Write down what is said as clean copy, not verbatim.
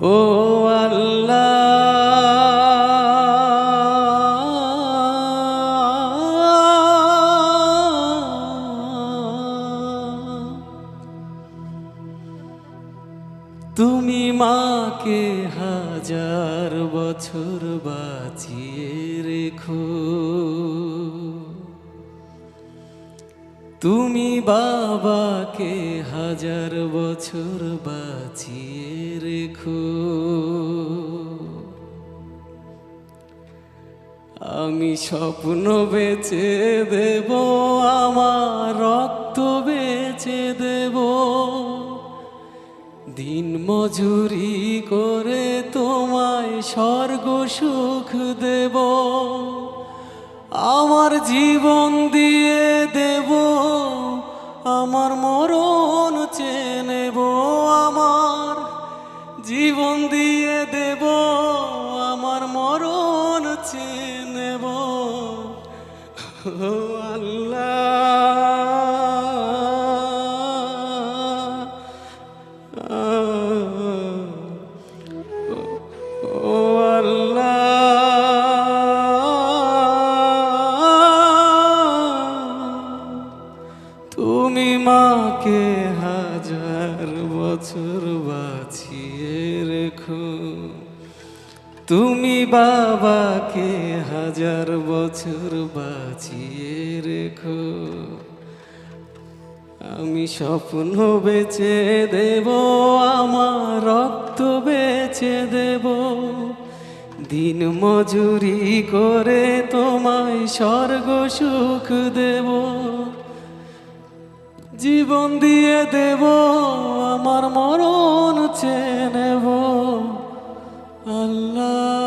ও আল্লাহ, তুমি মাকে হাজার বছর বাঁচিয়ে রেখো, তুমি বাবাকে হাজার বছর বাঁচিয়ে রেখো। আমি স্বপ্ন বেচে দেব, আমার রক্ত বেচে দেব, দিন মজুরি করে তোমায় স্বর্গ সুখ দেব। আমার জীবন দিয়ে দেব, আমার মরণ চেয়ে নেব, আমার জীবন দিয়ে দেব, আমার মরণ চেয়ে নেব। ও ও তুমি মাকে হাজার বছর বাঁচিয়ে রেখো, তুমি বাবাকে হাজার বছর বাঁচিয়ে রেখো। আমি স্বপ্ন বেচে দেব, আমার রক্ত বেচে দেব, দিন মজুরি করে তোমায় স্বর্গ সুখ দেব। জীবন দিয়ে দেব, আমার মরণ চেয়ে নেব। আল্লাহ।